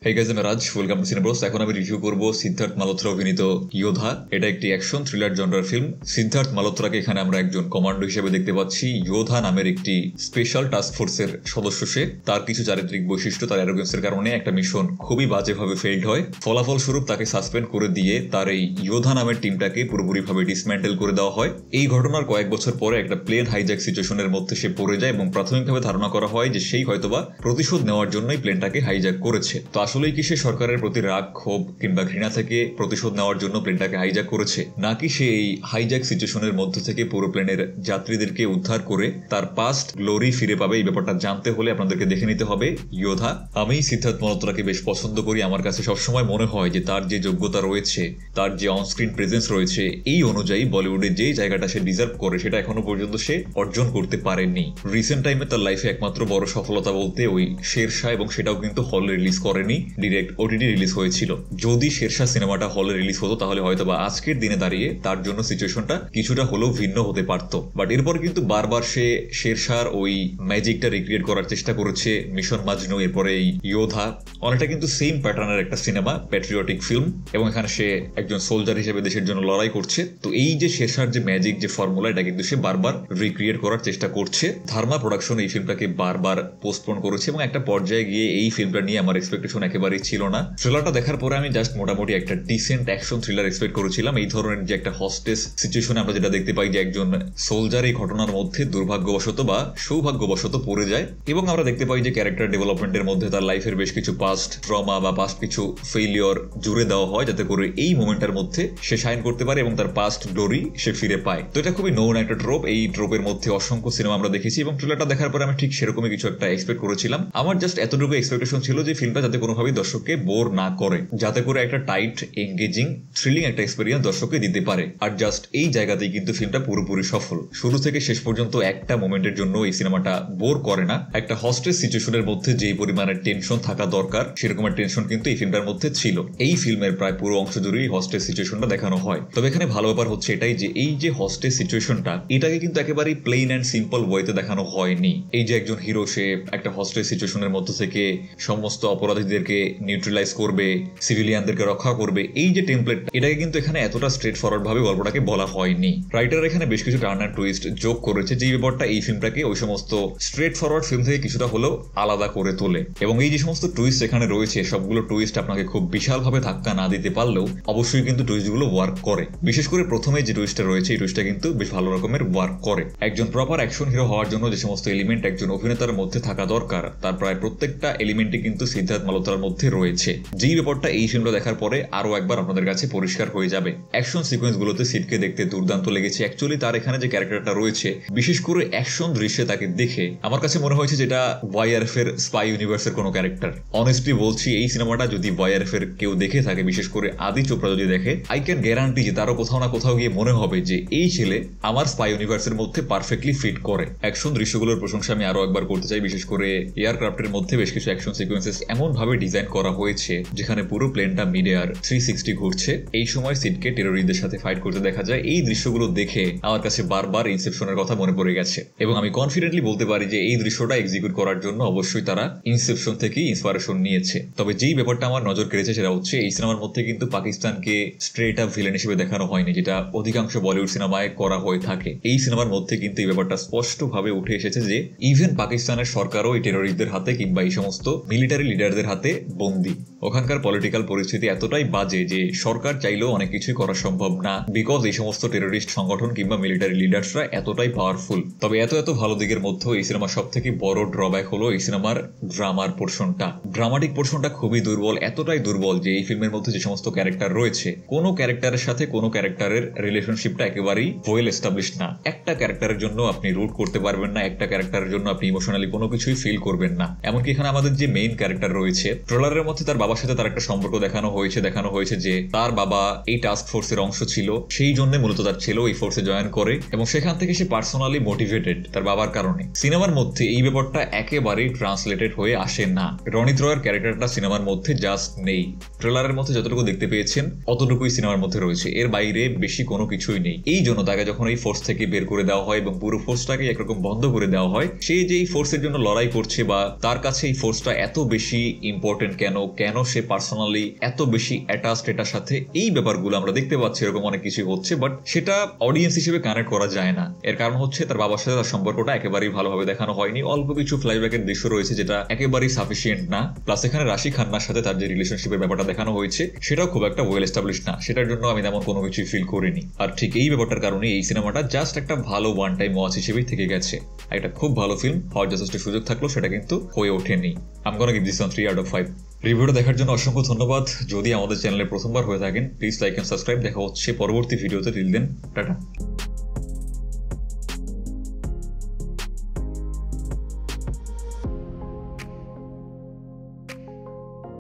Hey guys, I'm Raj. Welcome to Cinebros. এখন আমি review করব সিদ্ধার্থ মালহোত্রা অভিনীত যোধা। এটা একটি অ্যাকশন থ্রিলার জনরার ফিল্ম। সিদ্ধার্থ মালহোত্রাকে এখানে আমরা একজন কমান্ডো হিসেবে দেখতে পাচ্ছি। যোধা নামের একটি স্পেশাল টাস্ক ফোর্সের সদস্য সে। তার কিছু চারিত্রিক বৈশিষ্ট্য, তার অ্যারোগেন্সের কারণে একটা মিশন খুবই বাজেভাবে ফেইল্ড হয়। ফলাফল স্বরূপ তাকে সাসপেন্ড করে দিয়ে তার এই যোধা নামের টিমটাকে পুরোপুরিভাবে ডিসম্যান্টেল করে দেওয়া হয়। এই ঘটনার কয়েক বছর পরে একটা প্লেন হাইজ্যাক সিচুয়েশনের মধ্যে সে পড়ে যায় এবং প্রাথমিকভাবে ধারণা করা হয় যে সেই হয়তোবা প্রতিশোধ নেওয়ার জন্যই প্লেনটাকে হাইজ্যাক করেছে। তো আসলেই কি সে সরকারের প্রতি রাগ, ক্ষোভ কিংবা ঘৃণা থেকে প্রতিশোধ নেওয়ার জন্য প্লেনটাকে হাইজ্যাক করেছে, নাকি সে এই হাইজ্যাক সিচুয়েশনের মধ্যে থেকে পুরো প্লেনের যাত্রীদেরকে উদ্ধার করে তার পাস্ট গ্লোরি ফিরে পাবে? এই ব্যাপারটা জানতে হলে আপনাদেরকে দেখে নিতে হবে যোধা। আমি সিদ্ধার্থ মালহোত্রাকে বেশ পছন্দ করি। আমার কাছে সবসময় মনে হয় যে তার যে যোগ্যতা রয়েছে, তার যে অনস্ক্রিন প্রেজেন্স রয়েছে, এই অনুযায়ী বলিউডে যে জায়গাটা সে ডিজার্ভ করে সেটা এখনো পর্যন্ত সে অর্জন করতে পারেনি। রিসেন্ট টাইমে তার লাইফে একমাত্র বড় সফলতা বলতে ওই শেরশাহ, এবং সেটাও কিন্তু হলে রিলিজ করেনি, ডিরেক্ট ওটিটি রিলিজ হয়েছিল। যদি শেরশাহ সিনেমাটা হলে রিলিজ হতো তাহলে হয়তো বা আজকের দিনে দাঁড়িয়ে তার জন্য সিচুয়েশনটা কিছুটা হলেও ভিন্ন হতে পারত। বাট এরপর কিন্তু বারবার সে শেরশাহর ওই ম্যাজিকটা রিক্রিয়েট করার চেষ্টা করেছে। মিশন মাজনু, এরপরে এই যোধা, অনেকটা কিন্তু সেম প্যাটার্নের একটা সিনেমা, প্যাট্রিয়টিক ফিল্ম, এবং এখানে সে একজন সোলজার হিসেবে দেশের জন্য লড়াই করছে। তো এই যে শেরশাহর যে ম্যাজিক, যে ফর্মুলা, এটা কিন্তু সে বারবার রিক্রিয়েট করার চেষ্টা করছে। ধর্মা প্রোডাকশন এই ফিল্মটাকে বারবার পোস্টপোন করেছে এবং একটা পর্যায়ে গিয়ে এই ফিল্মটা নিয়ে আমার এক্সপেকটেশন একেবারেই ছিল না। ট্রেলারটা দেখার পরে আমি জাস্ট মোটামুটি একটা ডিসেন্ট অ্যাকশন থ্রিলার এক্সপেক্ট করেছিলাম। এই ধরনের যে একটা হস্টেস সিচুয়েশনে আমরা যেটা দেখতে পাই যে একজন সোলজার এই ঘটনার মধ্যে দুর্ভাগ্যবশত বা সৌভাগ্যবশত পড়ে যায়, এবং আমরা দেখতে পাই যে ক্যারেক্টার ডেভেলপমেন্টের মধ্যে তার লাইফের বেশ কিছু পাস্ট ট্রমা বা পাস্ট কিছু ফেইলিওর জুড়ে দেওয়া হয়, যাতে করে এই মোমেন্টের মধ্যে সে শাইন করতে পারে এবং তার পাস্ট গ্লোরি সে ফিরে পায়। তো এটা খুবই নোন একটা ট্রোপ। এই ট্রোপের মধ্যে অসংখ্য সিনেমা আমরা দেখেছি এবং ট্রেলারটা দেখার পরে আমি ঠিক সেরকমই কিছু একটা এক্সপেক্ট করেছিলাম। আমার জাস্ট এতটুকু এক্সপেকটেশন ছিল যে ফিল্মটা যাতে কোনোভাবেই দর্শককে বোর না করে, যাতে করে একটা টাইট, এঙ্গেজিং, থ্রিলিং একটা এক্সপেরিয়েন্স দর্শককে দিতে পারে। আর জাস্ট এই জায়গাতেই কিন্তু ফিল্মটা পুরোপুরি সফল। শুরু থেকে শেষ পর্যন্ত একটা মোমেন্টের জন্য এই সিনেমাটা বোর করে না। একটা হস্টেজ সিচুয়েশনের মধ্যে যেই পরিমাণের টেনশন থাকা দরকার, সেরকমের টেনশন কিন্তু এই ফিল্মটার মধ্যে ছিল। এই ফিল্মের প্রায় পুরো অংশ জুড়েই হস্টেজ সিচুয়েশনটা দেখানো হয়। তবে এখানে ভালো ব্যাপার হচ্ছে এটাই যে এই যে হস্টেজ সিচুয়েশনটা, এটাকে কিন্তু একেবারেই প্লেন অ্যান্ড সিম্পল ওয়েতে দেখানো হয়নি। এই যে একজন হিরো, সে একটা হস্টেজ সিচুয়েশনের মধ্যে থেকে সমস্ত অপরাধীদেরকে নিউট্রালাইজ করবে, সিভিলিয়ানদেরকে রক্ষা করবে, এই যে টেমপ্লেট, এটাকে কিন্তু এখানে এতটা স্ট্রেট ফরওয়ার্ড ভাবে গল্পটাকে বলা হয়নি। রাইটার এখানে বেশ কিছু টার্ন অ্যান্ড টুইস্ট যোগ করেছে, যে ব্যাপারটা এই ফিল্মটাকে ওই সমস্ত স্ট্রেট ফরওয়ার্ড ফিল্ম থেকে কিছুটা হলেও আলাদা করে তোলে। এবং এই যে সমস্ত টুইস্ট এখানে রয়েছে, সবগুলো টুইস্ট আপনাকে খুব বিশালভাবে ধাক্কা না দিতে পারলেও অবশ্যই কিন্তু টুইস্টগুলো ওয়ার্ক করে। বিশেষ করে প্রথমে যে টুইস্টটা রয়েছে, এই টুইস্টটা কিন্তু বেশ ভালো রকমের ওয়ার্ক করে। একজন প্রপার অ্যাকশন হিরো হওয়ার জন্য যে সমস্ত এলিমেন্ট একজন অভিনেতার মধ্যে থাকা দরকার, তার প্রায় প্রত্যেকটা এলিমেন্টই কিন্তু সিদ্ধার্থ মালহোত্রার মধ্যে রয়েছে। যেই ব্যাপারটা এই ফিল্মটা দেখার পরে আরো একবার আপনাদের কাছে পরিষ্কার হয়ে যাবে। অ্যাকশন সিকোয়েন্স গুলোতে সিডকে দেখতে দুর্দান্ত লেগেছে। অ্যাকচুয়ালি তার এখানে যে ক্যারেক্টারটা রয়েছে, বিশেষ করে অ্যাকশন দৃশ্যে তাকে দেখে আমার কাছে মনে হয়েছে যেটা ওয়াইআরএফ এর স্পাই ইউনিভার্সের কোনো ক্যারেক্টার। অনেস্টলি বলছি, এই সিনেমাটা যদি ওয়াইআরএফ এর কেউ দেখে থাকে, বিশেষ করে আদি চোপড়া যদি দেখে, আই ক্যান গ্যারান্টি যে তারও কোথাও না কোথাও গিয়ে মনে হবে যে এই ছেলে আমার স্পাই ইউনিভার্সের মধ্যে পারফেক্টলি ফিট করে। অ্যাকশন দৃশ্যগুলোর প্রশংসা আমি আরো একবার করতে চাই। বিশেষ করে এয়ারক্রাফটের মধ্যে বেশ কিছু অ্যাকশন সিকোয়েন্সেস এমন ভাবে ডিজাইন করা হয়েছে যেখানে পুরো প্লেনটা মিড এয়ার 360 ঘুরছে। এই সময় সিডকে টেররিস্টদের সাথে ফাইট করতে দেখা যায়। এই দৃশ্যগুলো দেখে আমার কাছে বারবার ইনসেপশনের কথা মনে পড়ে গেছে, এবং আমি কনফিডেন্টলি বলতে পারি যে এই দৃশ্যটা এক্সিকিউট করার জন্য অবশ্যই তারা ইনসেপশন থেকে ইন্সপিরেশন নিয়েছে। তবে যেই ব্যাপারটা আমার নজর কেড়েছে সেটা হচ্ছে এই সিনেমার মধ্যে কিন্তু পাকিস্তানকে স্ট্রেট আপ ভিলেন হিসেবে দেখানো হয়নি, যেটা অধিকাংশ বলিউড সিনেমায় করা হয়ে থাকে। এই সিনেমার মধ্যে কিন্তু এই ব্যাপারটা স্পষ্টভাবে উঠে এসেছে যে ইভেন পাকিস্তানের সরকারও এই টেররিস্টদের হাতে কিংবা এই সমস্ত মিলিটারি লিডারদের হাতে বন্দী। ওখানকার পলিটিক্যাল পরিস্থিতি এতটাই বাজে যে সরকার চাইলেও অনেক কিছুই করা সম্ভব না, বিকজ এই সমস্ত টেররিস্ট সংগঠন কিংবা মিলিটারি লিডার্সরা এতটাই পাওয়ারফুল। তবে এত ভালো দিকের মধ্যেও এই সিনেমার সব থেকে বড় ড্রব্যাক হলো এই সিনেমার ড্রামার পোর্শনটা। ড্রামাটিক পোর্শনটা খুবই দুর্বল, এতটাই দুর্বল যে এই ফিল্মের মধ্যে যে সমস্ত ক্যারেক্টার রয়েছে, কোনো ক্যারেক্টারের সাথে কোনো ক্যারেক্টারের রিলেশনশিপটা একেবারেই ওয়েল এস্টাবলিশড না। একটা ক্যারেক্টারের জন্য আপনি রুট করতে পারবেন না, একটা ক্যারেক্টারের জন্য আপনি ইমোশনালি কোনো কিছুই ফিল করবেন না। এমনকি এখানে আমাদের যে মেইন ক্যারেক্টার রয়েছে, ট্রেলারের মধ্যে তার বাবার সাথে তার একটা সম্পর্ক দেখানো হয়েছে যে তার বাবা এই টাস্ক ফোর্সের অংশ ছিল, সেই জন্য মূলত তার ছেলে এই ফোর্সে জয়েন করে, এবং সেখান থেকে সে পার্সোনালি মোটিভেটেড তার বাবার কারণে। সিনেমার মধ্যে এই ব্যাপারটা একেবারেই ট্রান্সলেটেড হয়ে আসে না। রনিত রয়ের ক্যারেক্টারটা সিনেমার মধ্যে জাস্ট নেই। ট্রেলারের মধ্যে যতটুকু দেখতে পেয়েছেন অতটুকুই সিনেমার মধ্যে রয়েছে, এর বাইরে বেশি কোনো কিছুই নেই। এই জন্য তাকে যখন এই ফোর্স থেকে বের করে দেওয়া হয় এবং পুরো ফোর্সটাকে একরকম বন্ধ করে দেওয়া হয়, সে যে এই ফোর্সের জন্য লড়াই করছে বা তার কাছে এই ফোর্সটা এত বেশি ইম্পর্টেন্ট ইম্পর্টেন্ট কেন সে পার্সোনালি এত বেশি অ্যাটাচড এটার সাথে, এই ব্যাপারগুলো আমরা দেখতে পাচ্ছি। এরকম অনেক কিছু হচ্ছে, বাট সেটা অডিয়েন্স হিসেবে কানেক্ট করা যায় না। এর কারণ হচ্ছে তার বাবার সাথে তার সম্পর্কটা একেবারেই ভালোভাবে দেখানো হয়নি। অল্প কিছু ফ্ল্যাশব্যাকের দৃশ্য রয়েছে যেটা একেবারেই সাফিসিয়েন্ট না। প্লাস এখানে রাশি খান্নার সাথে তার যে রিলেশনশিপের ব্যাপারটা দেখানো হয়েছে সেটাও খুব একটা ওয়েল এস্টাবলিশ না। সেটার জন্য আমি তেমন কোনো কিছুই ফিল করিনি। আর ঠিক এই ব্যাপারটার কারণে এই সিনেমাটা জাস্ট একটা ভালো ওয়ান টাইম ওয়াচ হিসেবেই থেকে গেছে। একটা খুব ভালো ফিল্ম হওয়ার যথেষ্ট সুযোগ থাকলো, সেটা কিন্তু হয়ে ওঠেনি। I'm gonna give this one 3 out of 5. রিভিউটা দেখার জন্য অসংখ্য ধন্যবাদ। যদি আমাদের চ্যানেলে প্রথমবার হয়ে থাকেন প্লিজ লাইক এন্ড সাবস্ক্রাইব। দেখা হচ্ছে পরবর্তী ভিডিওতে। Till then tata.